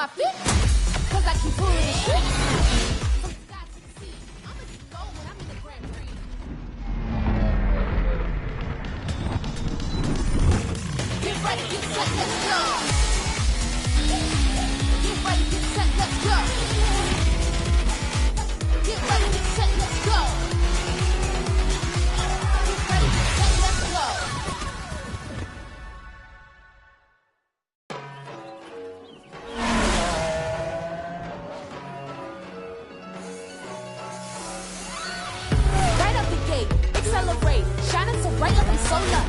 my feet, cause I keep pulling the street. From sky to the sea, I'ma just go when I'm in the Grand Prix. Get ready, get set, let's go. Get ready, get set, let's go. Get ready, get set, let's go. Get ready, get set, let's go. Right up the gate, accelerate, shining so bright like I'm solar.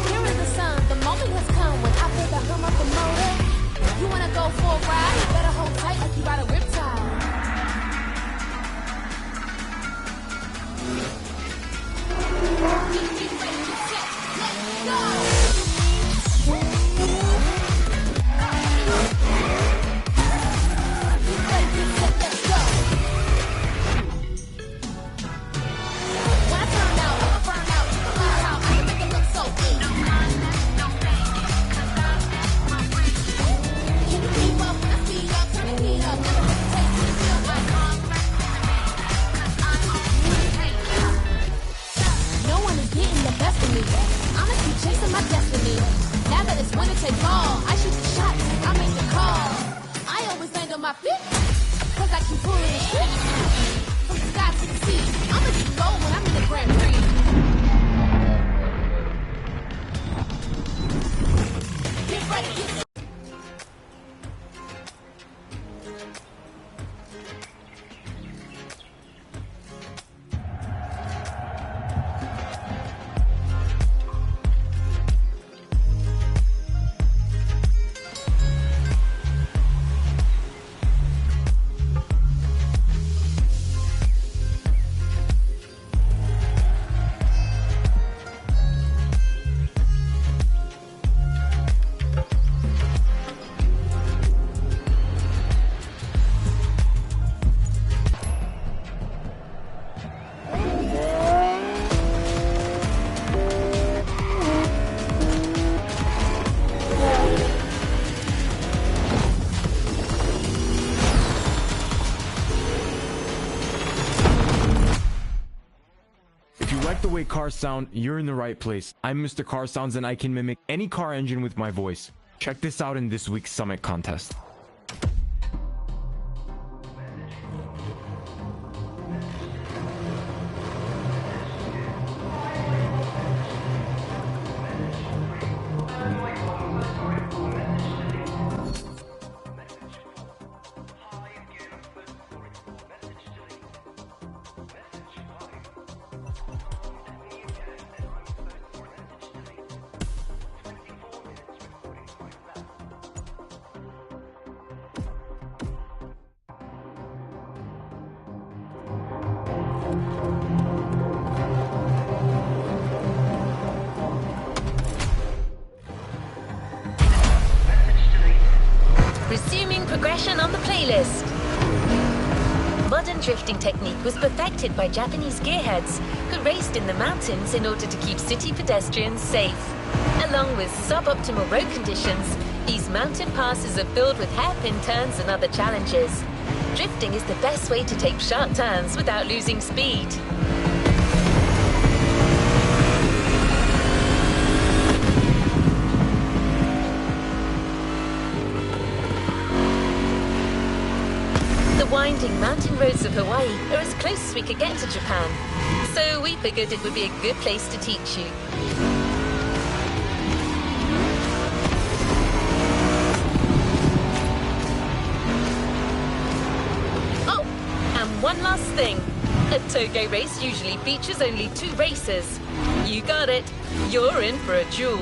Here is the sun, the moment has come when I feel the hum of the motor. You wanna go for a ride? Better hold tight like you got a riptide. Get ready, get set, let's go. Get ready, get set, let's go. When I turn out, I'ma burn out. You can learn how I can make it look so easy. Can you keep up when I speed up? Turn the heat up. Never hesitate to feel my no one is getting the best of me. I'ma keep chasing my destiny. Now that it's winner take all, I shoot the shots, I make the call. I always land on my feet, cause I keep pulling the street. From the sky to the sea, I'ma just go when I'm in the Grand Prix. Get ready, get set. If you like the way cars sound, you're in the right place. I'm Mr. Car Sounds and I can mimic any car engine with my voice. Check this out in this week's Summit contest. Resuming progression on the playlist. Modern drifting technique was perfected by Japanese gearheads who raced in the mountains in order to keep city pedestrians safe. Along with suboptimal road conditions, these mountain passes are filled with hairpin turns and other challenges. Drifting is the best way to take sharp turns without losing speed. The winding mountain roads of Hawaii are as close as we could get to Japan, so we figured it would be a good place to teach you. Oh, and one last thing. A Togo race usually features only 2 racers. You got it. You're in for a duel.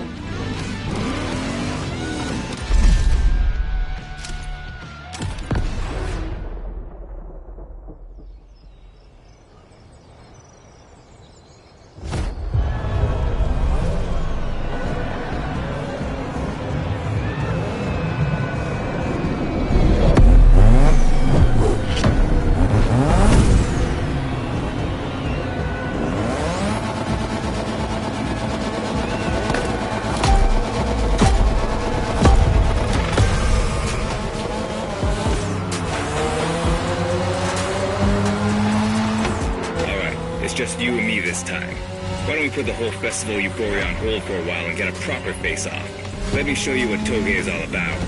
just you and me this time. Why don't we put the whole festival euphoria on hold for a while and get a proper face-off? Let me show you what Toge is all about.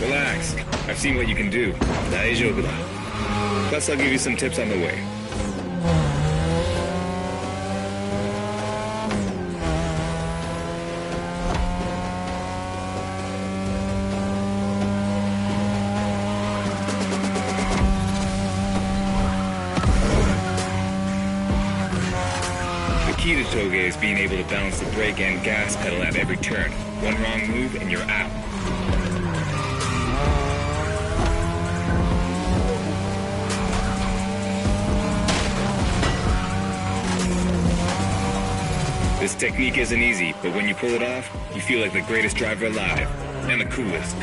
Relax. I've seen what you can do. Daijoubu da. Plus, I'll give you some tips on the way. The key to Toge is being able to balance the brake and gas pedal at every turn. One wrong move and you're out. This technique isn't easy, but when you pull it off, you feel like the greatest driver alive, and the coolest.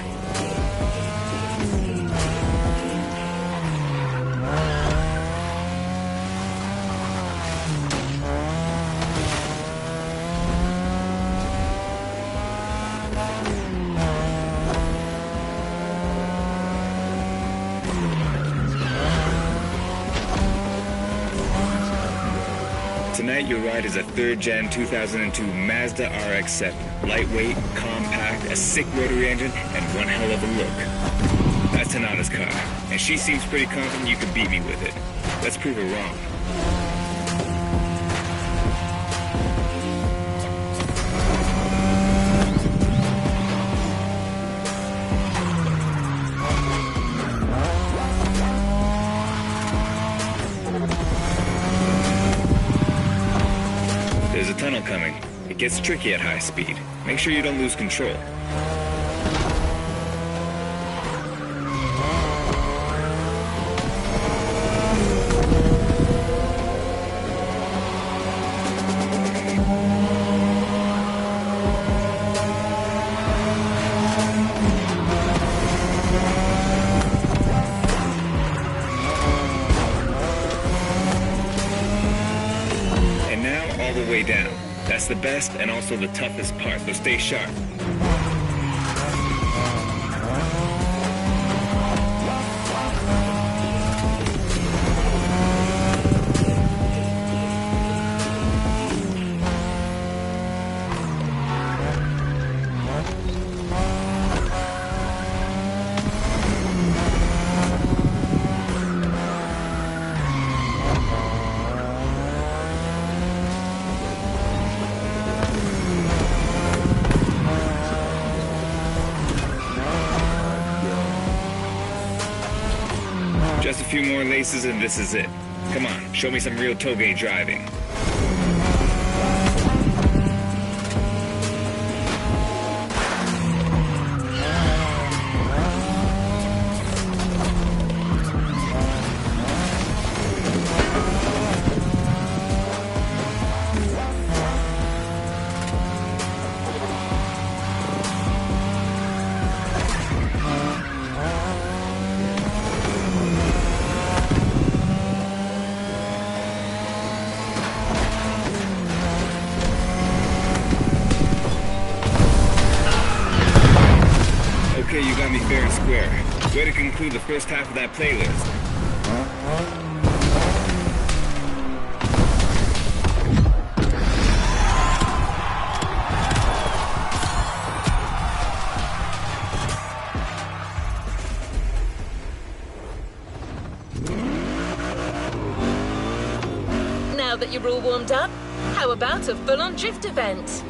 Tonight your ride is a 3rd Gen 2002 Mazda RX-7. Lightweight, compact, a sick rotary engine, and one hell of a look. That's Tanada's car, and she seems pretty confident you can beat me with it. Let's prove her wrong. There's a tunnel coming. It gets tricky at high speed. Make sure you don't lose control. And now all the way down. That's the best and also the toughest part, so stay sharp. Just a few more laces and this is it. Come on, show me some real Toge driving. Okay, you got me fair and square. Way to conclude the first half of that playlist. Now that you're all warmed up, how about a full-on drift event?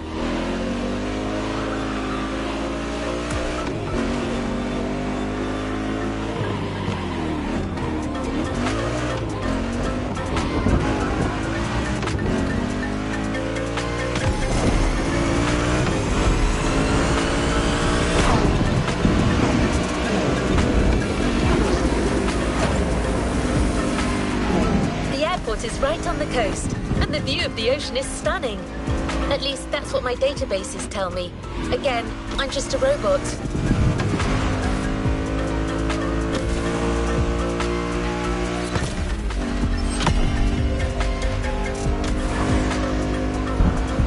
Is right on the coast, and the view of the ocean is stunning. At least that's what my databases tell me. Again, I'm just a robot.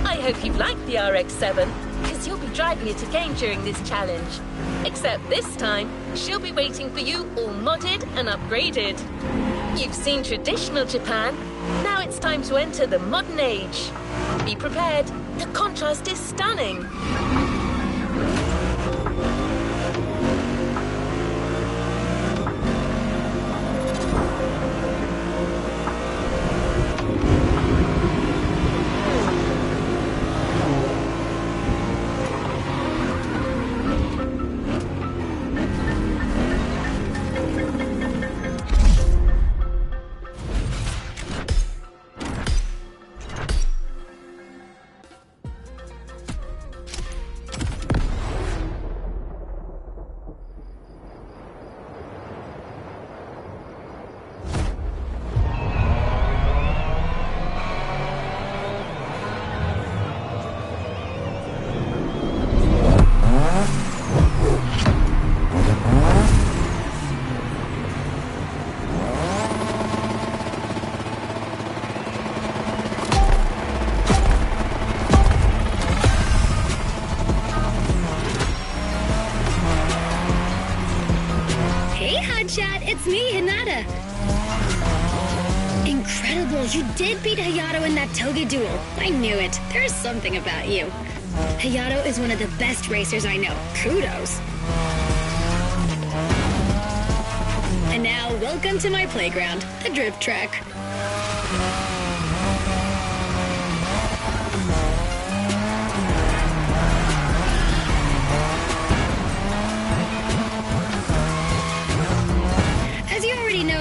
I hope you like the RX-7, because you'll be driving it again during this challenge. Except this time, she'll be waiting for you all modded and upgraded. You've seen traditional Japan. Now it's time to enter the modern age. Be prepared. The contrast is stunning. It's me, Hinata. Incredible, you did beat Hayato in that Toge duel. I knew it. There's something about you. Hayato is one of the best racers I know. Kudos. And now, welcome to my playground, the drift track.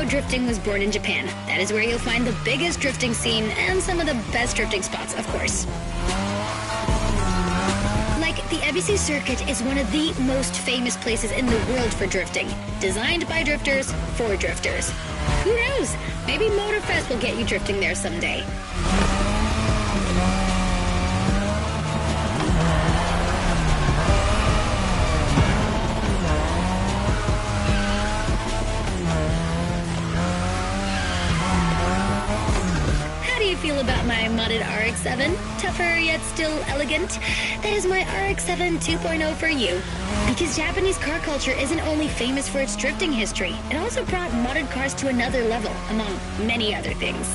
Drifting was born in Japan. That is where you'll find the biggest drifting scene and some of the best drifting spots, of course. Like, the Ebisu Circuit is one of the most famous places in the world for drifting. Designed by drifters, for drifters. Who knows? Maybe Motorfest will get you drifting there someday. Feel about my modded RX-7? Tougher yet still elegant? That is my RX-7 2.0 for you. Because Japanese car culture isn't only famous for its drifting history, it also brought modded cars to another level, among many other things.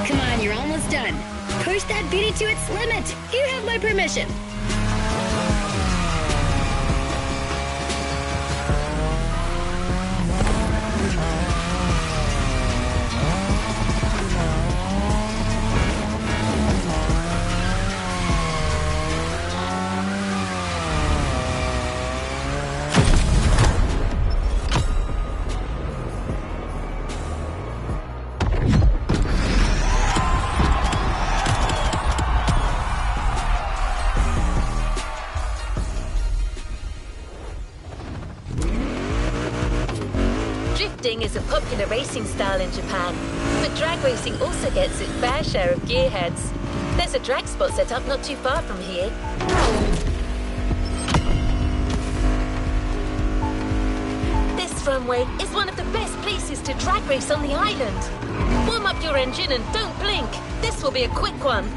Come on, you're almost done. Push that beauty to its limit. You have my permission. Drifting is a popular racing style in Japan, but drag racing also gets its fair share of gearheads. There's a drag spot set up not too far from here. This runway is one of the best places to drag race on the island. Warm up your engine and don't blink. This will be a quick one.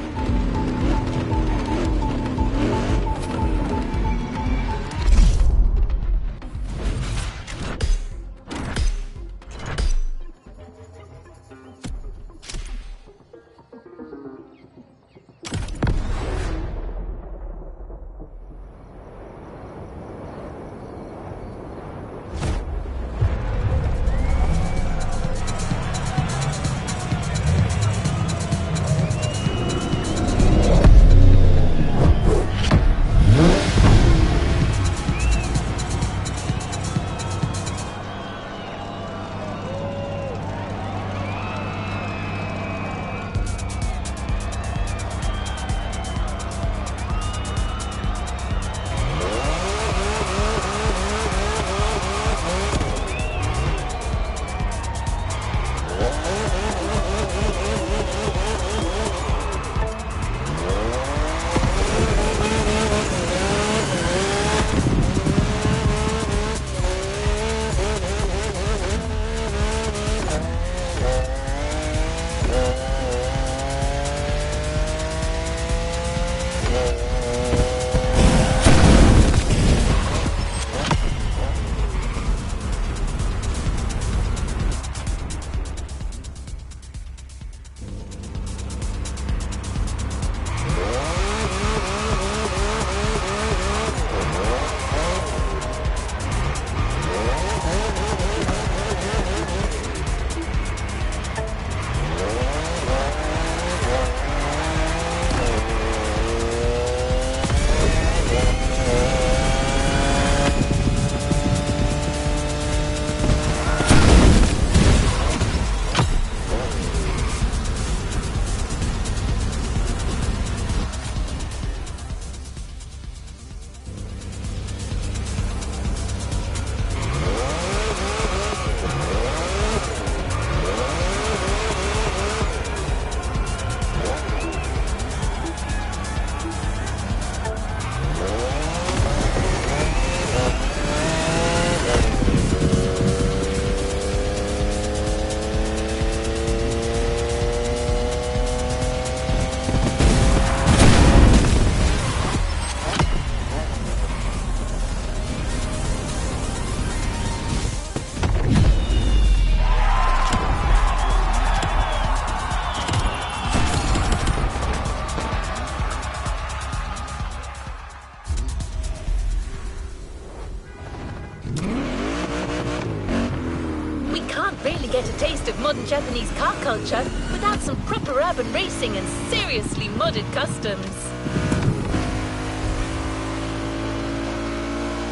modern Japanese car culture without some proper urban racing and seriously modded customs.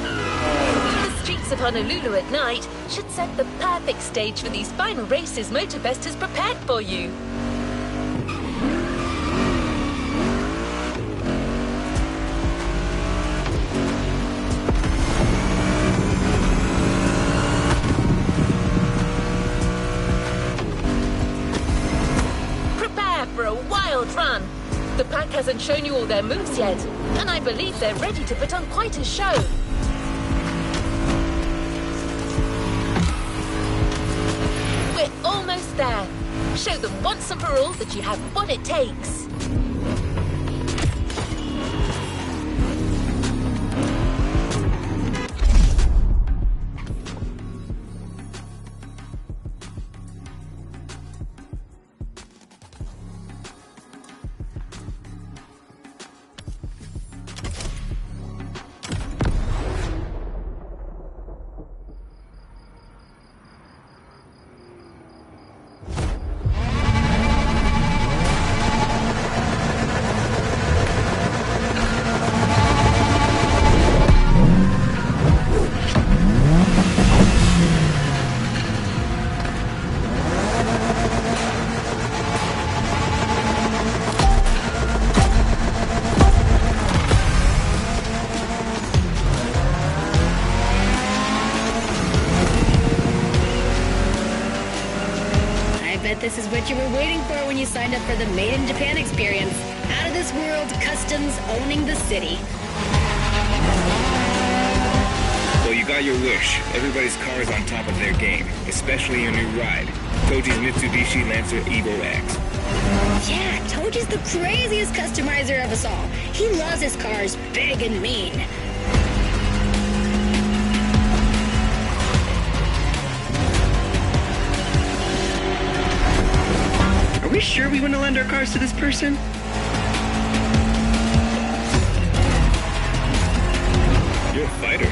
The streets of Honolulu at night should set the perfect stage for these final races Motorfest has prepared for you. For a wild run. The pack hasn't shown you all their moves yet, and I believe they're ready to put on quite a show. We're almost there. Show them once and for all that you have what it takes. This is what you were waiting for when you signed up for the Made in Japan experience. Out of this world, customs owning the city. Well, you got your wish. Everybody's car is on top of their game, especially your new ride, Toji's Mitsubishi Lancer Evo X. Yeah, Toji's the craziest customizer of us all. He loves his cars big and mean. Are we sure we want to lend our cars to this person? You're a fighter.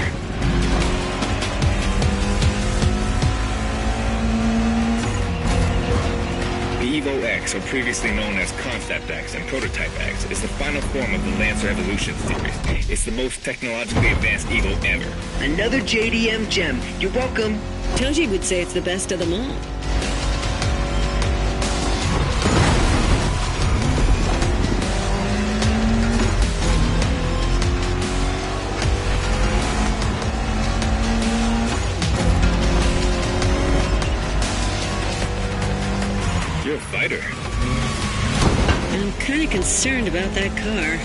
The Evo X, or previously known as Concept X and Prototype X, is the final form of the Lancer Evolution series. It's the most technologically advanced Evo ever. Another JDM gem. You're welcome. Toji would say it's the best of them all. You're a fighter. I'm kind of concerned about that car.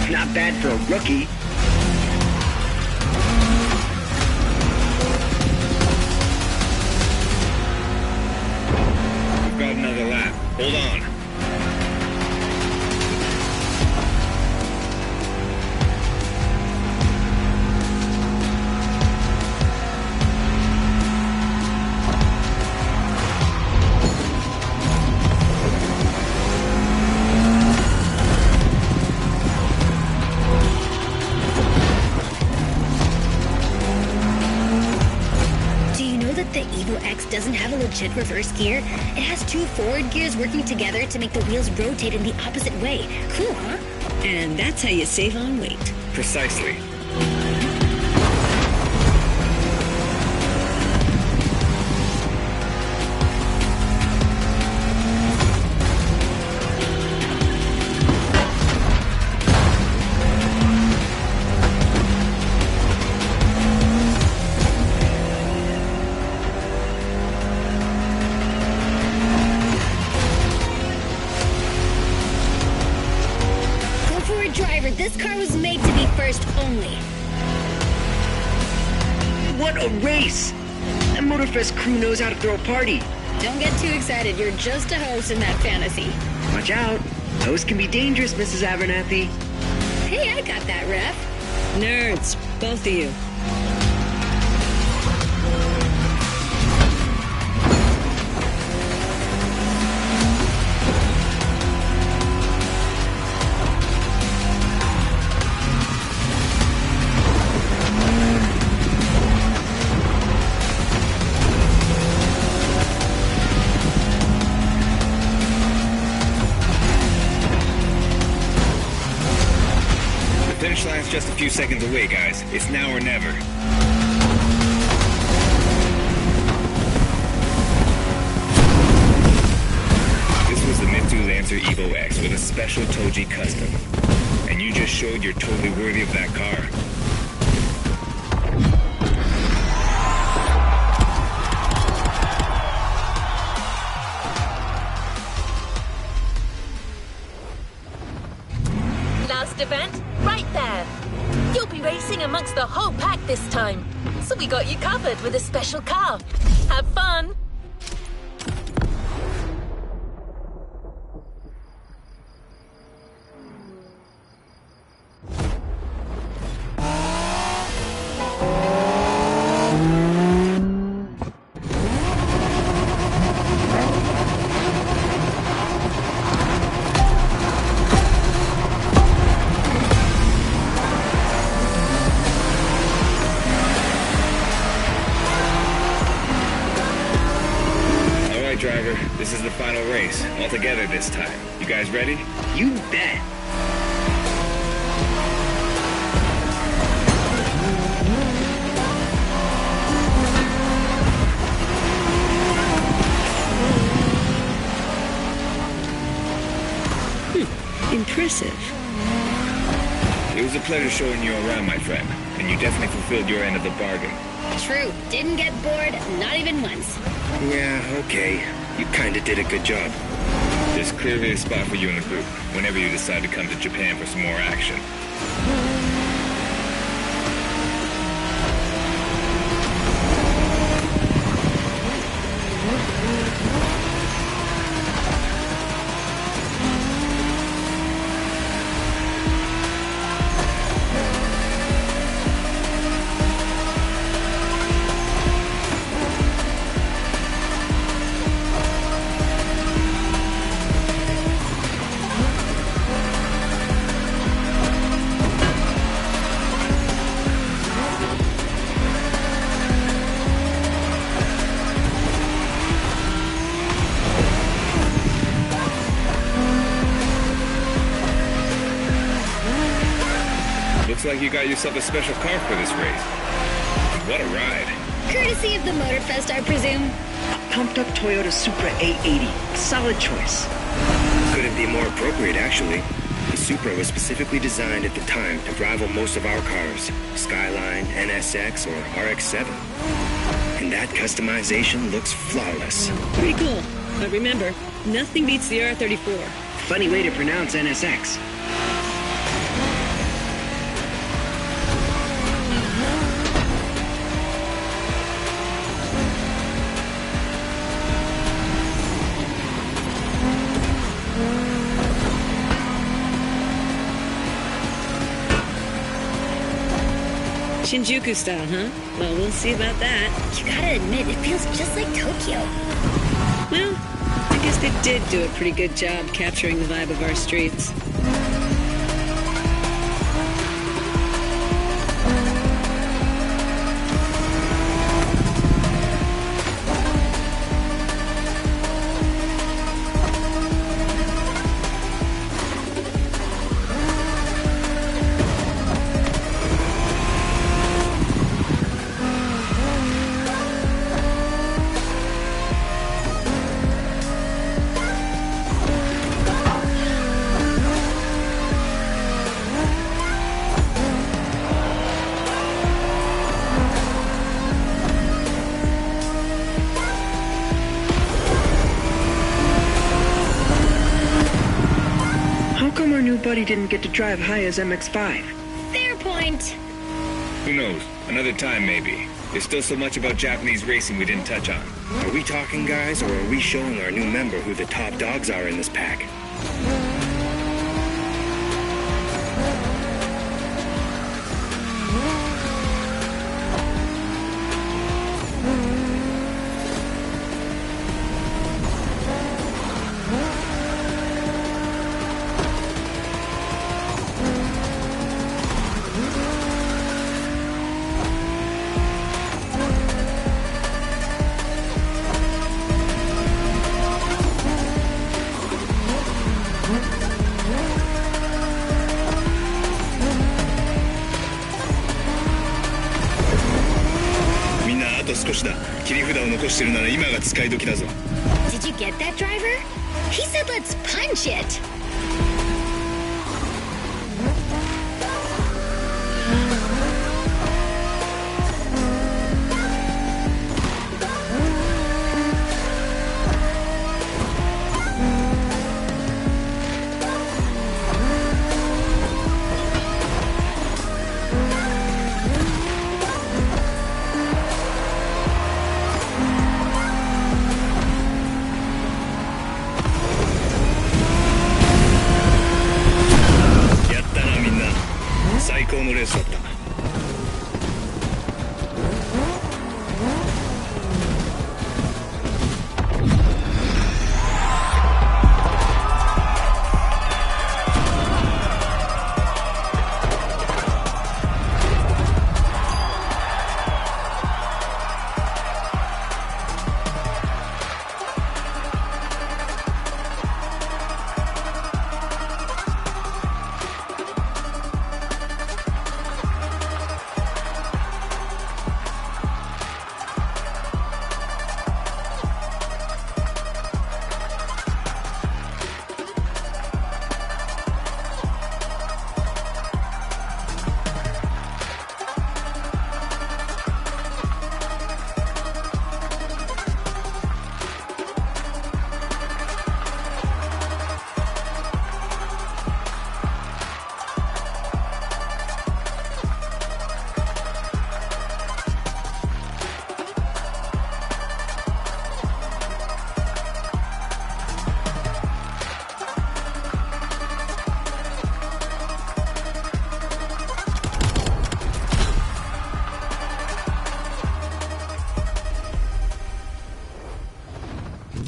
Not bad for a rookie. We've got another lap. Hold on. The Evo X doesn't have a legit reverse gear. It has two forward gears working together to make the wheels rotate in the opposite way. Cool, huh? And that's how you save on weight. Precisely. Driver, this car was made to be first only. What a race! That Motorfest crew knows how to throw a party. Don't get too excited. You're just a host in that fantasy. Watch out. Hosts can be dangerous, Mrs. Abernathy. Hey, I got that, ref. Nerds, both of you. finish line's just a few seconds away, guys. It's now or never. This was the Mitsu Lancer Evo X with a special Toji custom. And you just showed you're totally worthy of that car. Last event, right there. You'll be racing amongst the whole pack this time. So we got you covered with a special car. Have fun! Driver, this is the final race, all together this time. You guys ready? You bet. Impressive. It was a pleasure showing you around, my friend, and you definitely fulfilled your end of the bargain. True. Didn't get bored, not even once. Yeah, okay. You kinda did a good job. There's clearly a spot for you in the group whenever you decide to come to Japan for some more action. Looks like you got yourself a special car for this race. What a ride. Courtesy of the Motorfest, I presume. A pumped-up Toyota Supra 880. Solid choice. Couldn't be more appropriate, actually. The Supra was specifically designed at the time to rival most of our cars. Skyline, NSX, or RX-7. And that customization looks flawless. Pretty cool. But remember, nothing beats the R34. Funny way to pronounce NSX. Shinjuku style, huh? Well, we'll see about that. You gotta admit, it feels just like Tokyo. Well, I guess they did do a pretty good job capturing the vibe of our streets. Buddy didn't get to drive high as MX-5. Fair point. Who knows? Another time, maybe. There's still so much about Japanese racing we didn't touch on. Are we talking, guys, or are we showing our new member who the top dogs are in this pack? を残してるなら今が使い時だぞ。 Did you get that, driver? He said let's punch it.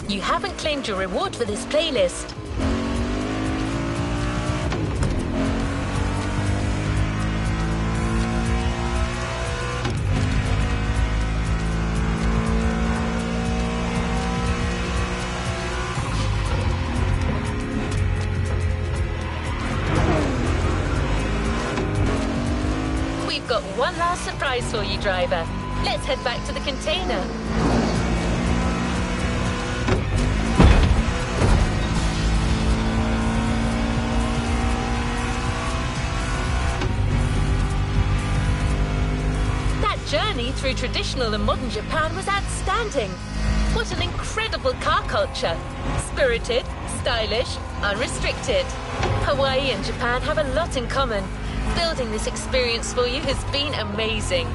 You haven't claimed your reward for this playlist. We've got one last surprise for you, driver. Let's head back to the container. Journey through traditional and modern Japan was outstanding. What an incredible car culture. Spirited, stylish, unrestricted. Hawaii and Japan have a lot in common. Building this experience for you has been amazing.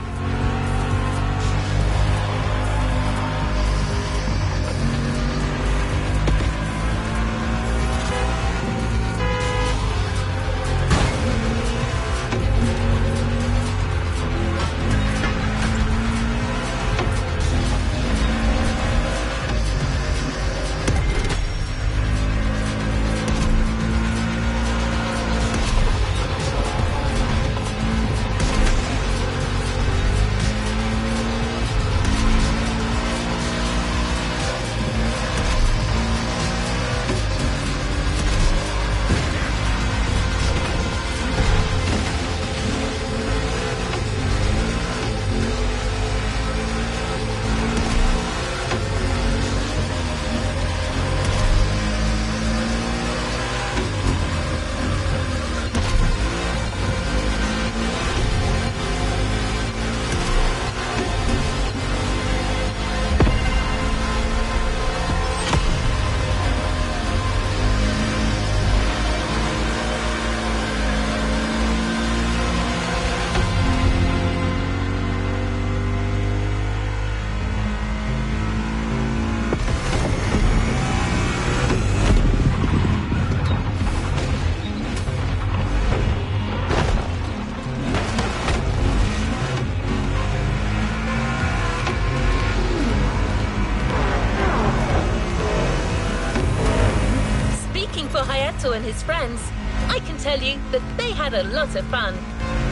And his friends, I can tell you that they had a lot of fun.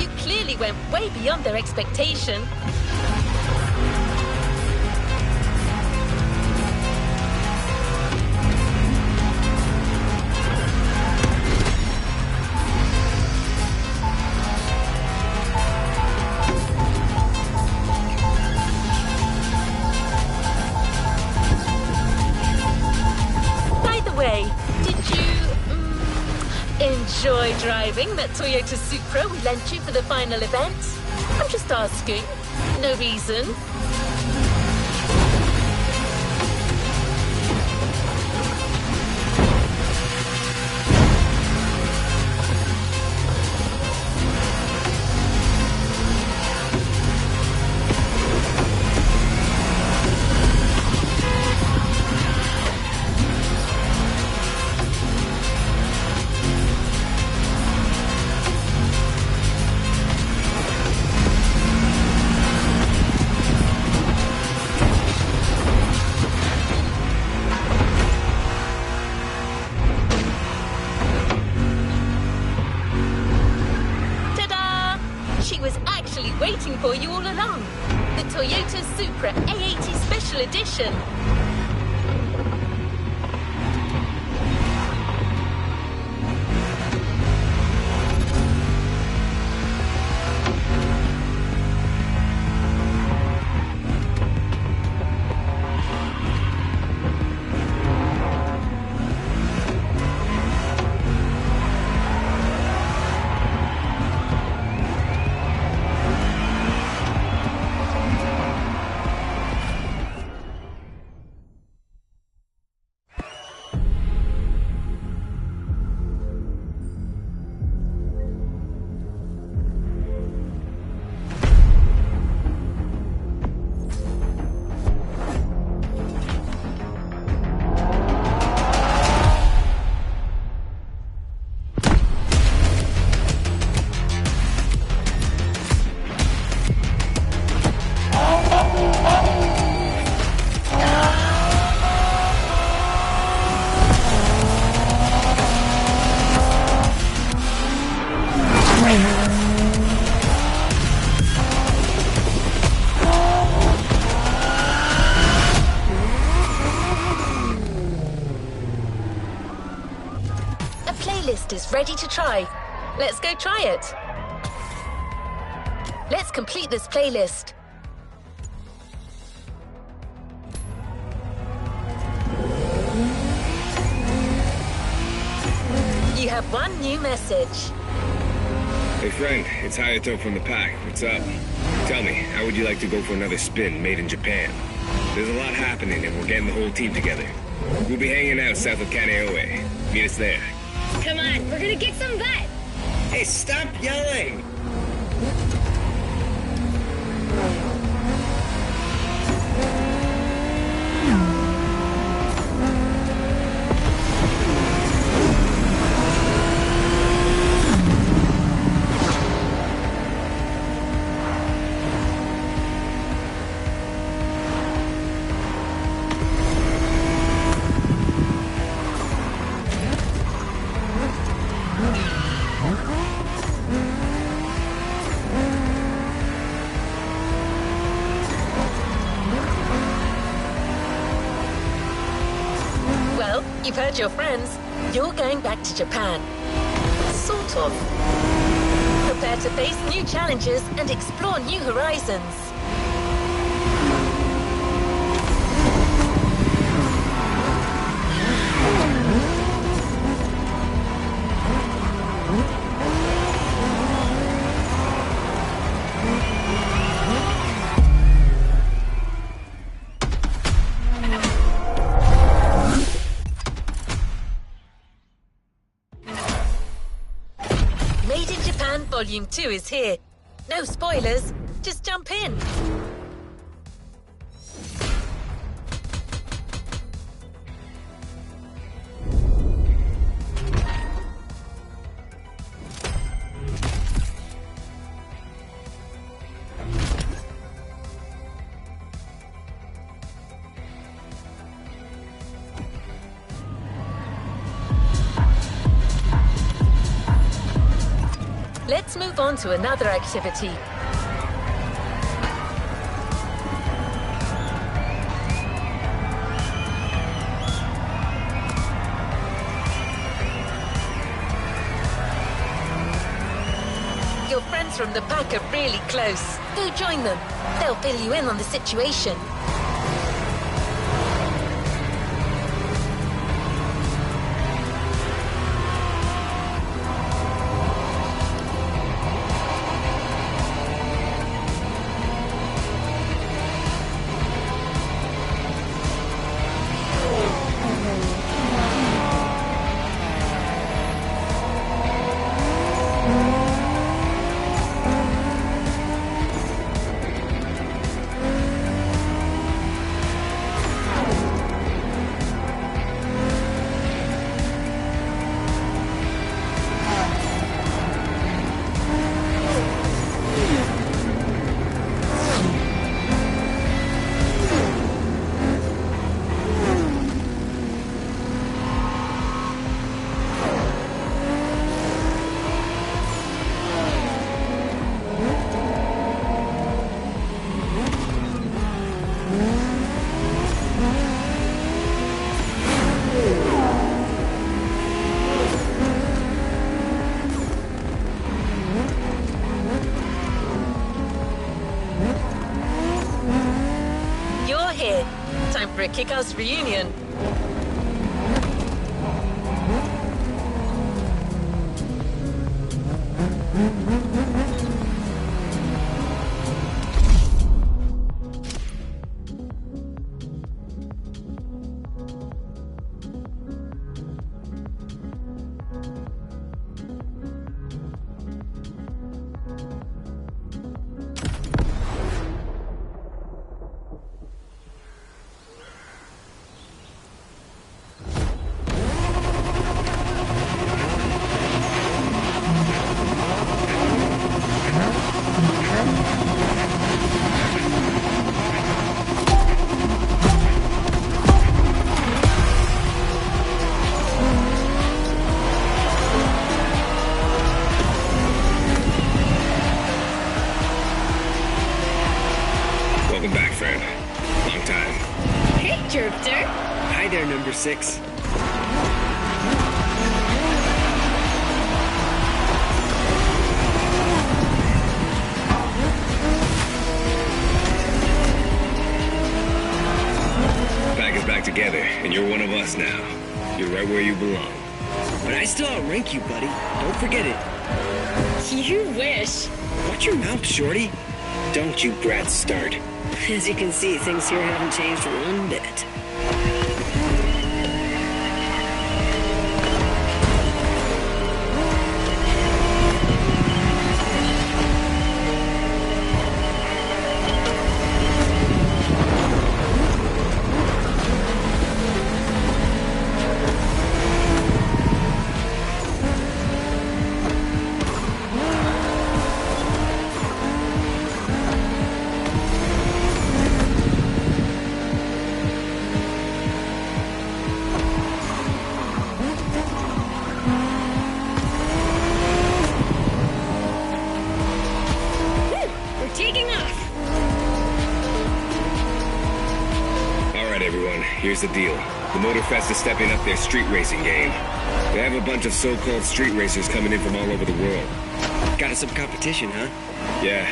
You clearly went way beyond their expectation. enjoy driving that Toyota Supra we lent you for the final event? I'm just asking. No reason. Waiting for you all along. The Toyota Supra A80 Special Edition. Is ready to try. Let's go try it. Let's complete this playlist. You have one new message. Hey friend, it's Hayato from the pack. What's up? Tell me, how would you like to go for another spin made in Japan? There's a lot happening and we're getting the whole team together. We'll be hanging out south of Kaneohe. Meet us there. Come on, we're gonna kick some butt! Hey, stop yelling! You've heard your friends. You're going back to Japan. Sort of. Prepare to face new challenges and explore new horizons. Volume 2 is here. No spoilers, just jump in. Let's move on to another activity. Your friends from the pack are really close. Go join them. They'll fill you in on the situation. for a kick-ass reunion. Welcome back, friend. Long time. Hey, Drifter. Hi there, number 6. Pack is back together, and you're one of us now. You're right where you belong. But I still outrank you, buddy. Don't forget it. You wish. Watch your mouth, shorty. Don't you brats start. As you can see, things here haven't changed one bit. Here's the deal. The Motorfest is stepping up their street racing game. They have a bunch of so-called street racers coming in from all over the world. Got us some competition, huh? Yeah.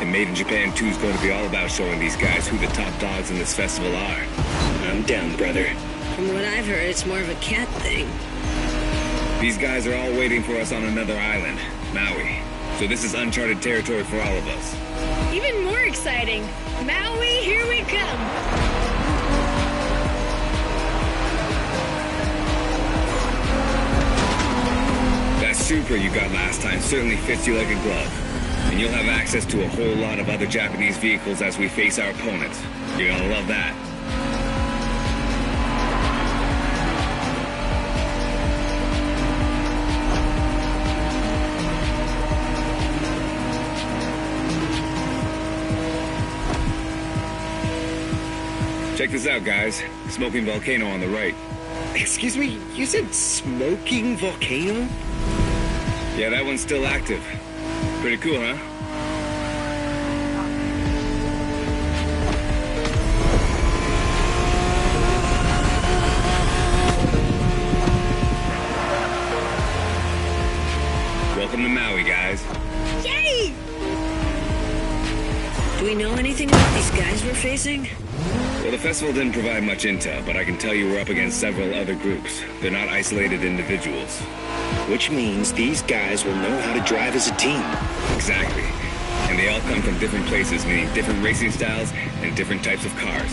And Made in Japan 2 is going to be all about showing these guys who the top dogs in this festival are. I'm down, brother. From what I've heard, it's more of a cat thing. These guys are all waiting for us on another island, Maui. So this is uncharted territory for all of us. Even more exciting. Maui, here we come. That Supra you got last time certainly fits you like a glove. And you'll have access to a whole lot of other Japanese vehicles as we face our opponents. You're gonna love that. Check this out, guys. Smoking volcano on the right. Excuse me, you said smoking volcano? Yeah, that one's still active. Pretty cool, huh? Welcome to Maui, guys. Yay! Do we know anything about these guys we're facing? Well, the festival didn't provide much intel, but I can tell you we're up against several other groups. They're not isolated individuals. Which means these guys will know how to drive as a team. Exactly. And they all come from different places, meaning different racing styles and different types of cars.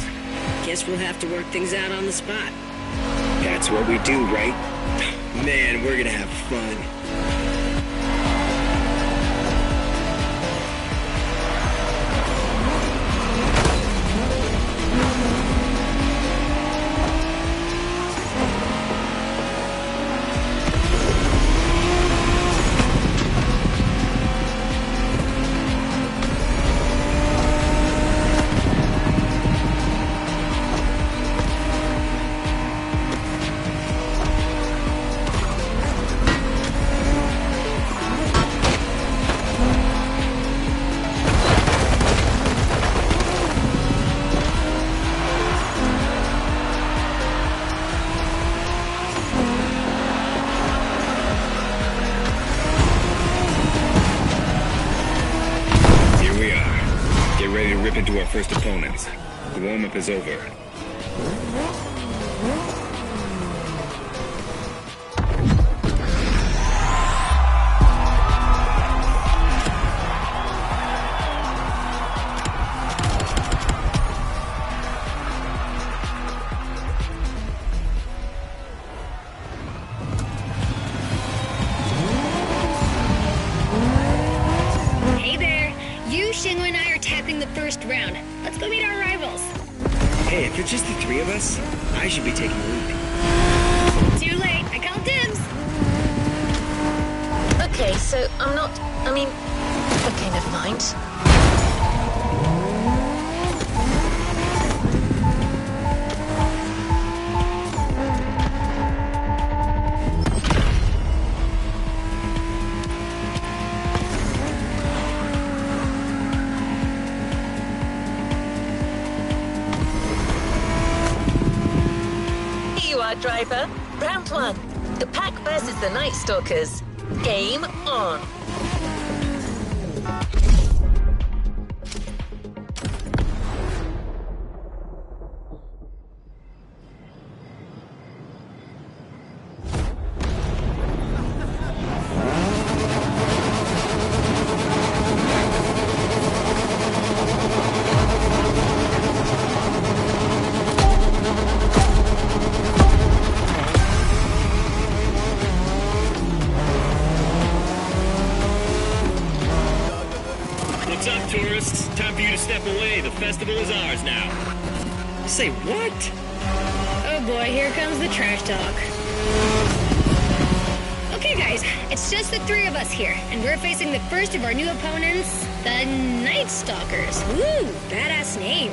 Guess we'll have to work things out on the spot. That's what we do, right? Man, we're gonna have fun. Into our first opponents. The warm-up is over. Round. Let's go meet our rivals. Hey, if it's just the three of us, I should be taking the lead. Too late. I called dibs. Okay, so okay, never mind. Driver, round one. The Pack versus the Night Stalkers. Game on. Tourists, time for you to step away. The festival is ours now. Say what? Oh boy, here comes the trash talk. Okay guys, it's just the three of us here, and we're facing the first of our new opponents, the Night Stalkers. Woo, badass name.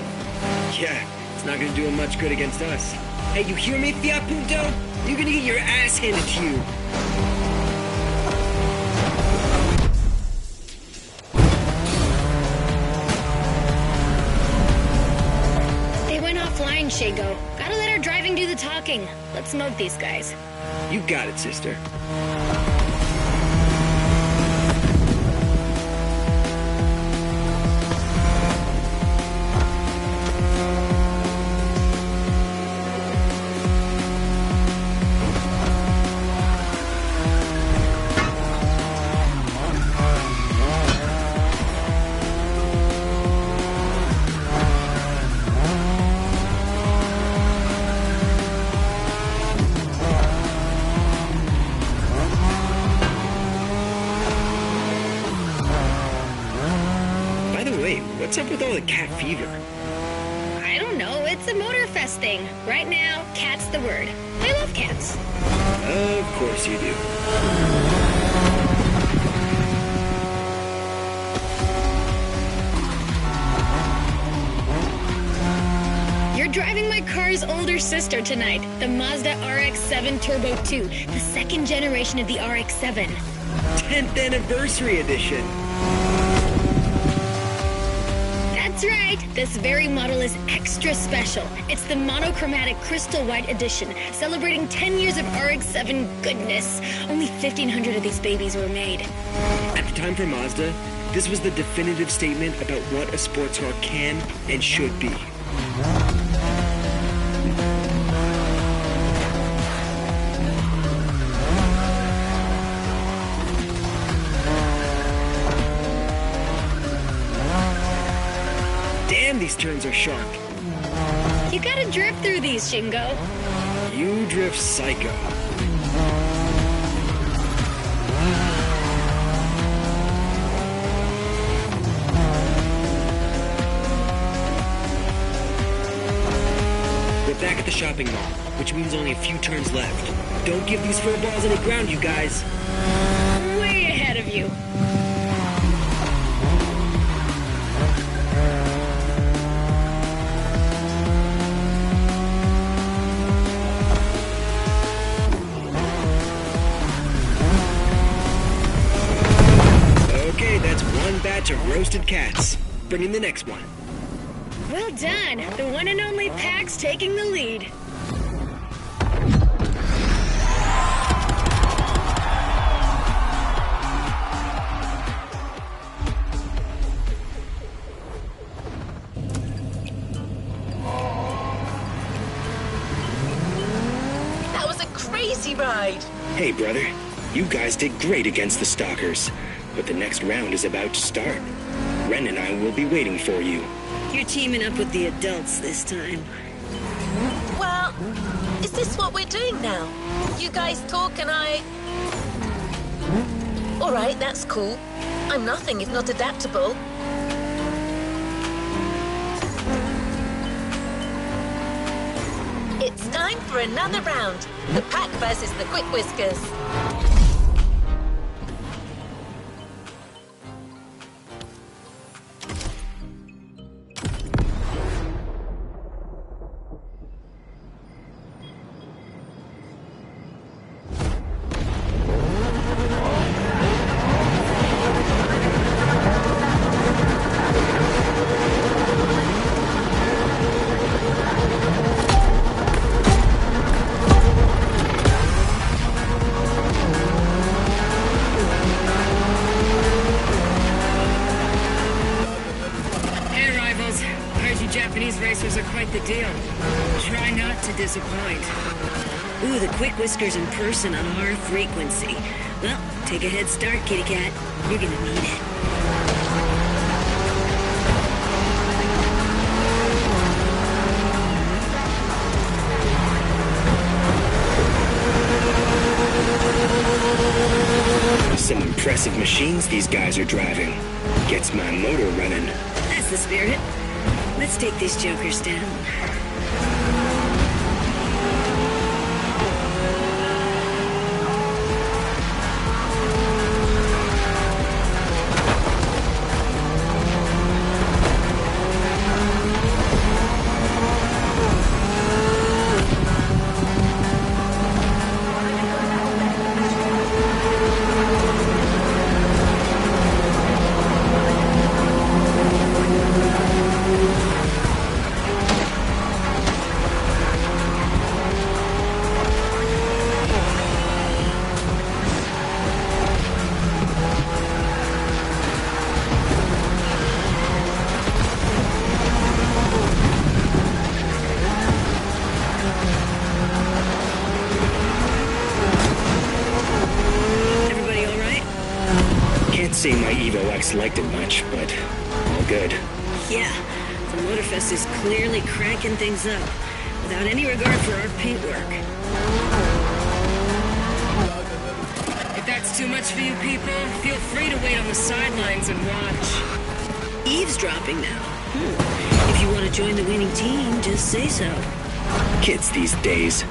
Yeah, it's not gonna do him much good against us. Hey, you hear me, Fiat Punto? You're gonna get your ass handed to you. Flying, Shago. Gotta let our driving do the talking. Let's smoke these guys. You got it, sister. What's up with all the cat fever? I don't know. It's a Motorfest thing. Right now, cat's the word. I love cats. Of course you do. You're driving my car's older sister tonight, the Mazda RX-7 Turbo 2, the second generation of the RX-7. 10th anniversary edition. That's right. This very model is extra special. It's the monochromatic crystal white edition, celebrating 10 years of RX-7 goodness. Only 1,500 of these babies were made. At the time for Mazda, this was the definitive statement about what a sports car can and should be. These turns are sharp. You gotta drift through these, Shingo. You drift psycho. We're back at the shopping mall, which means only a few turns left. Don't give these fur balls any ground, you guys. Way ahead of you. Batch of roasted cats. Bring in the next one. Well done. The one and only Pack's taking the lead. Hey, brother. You guys did great against the stalkers, but the next round is about to start. Ren and I will be waiting for you. You're teaming up with the adults this time. Well, is this what we're doing now? You guys talk and I... Alright, that's cool. I'm nothing if not adaptable. It's time for another round. The Pack versus the Quick Whiskers. Japanese racers are quite the deal. Try not to disappoint. Ooh, the Quick Whiskers in person on our frequency. Well, take a head start, kitty cat. You're gonna need it. Some impressive machines these guys are driving. Gets my motor running. That's the spirit. Let's take these jokers down. Say my Evo X liked it much, but all good. Yeah, the Motorfest is clearly cranking things up, without any regard for our paintwork. If that's too much for you people, feel free to wait on the sidelines and watch. Eavesdropping now. If you want to join the winning team, just say so. Kids these days.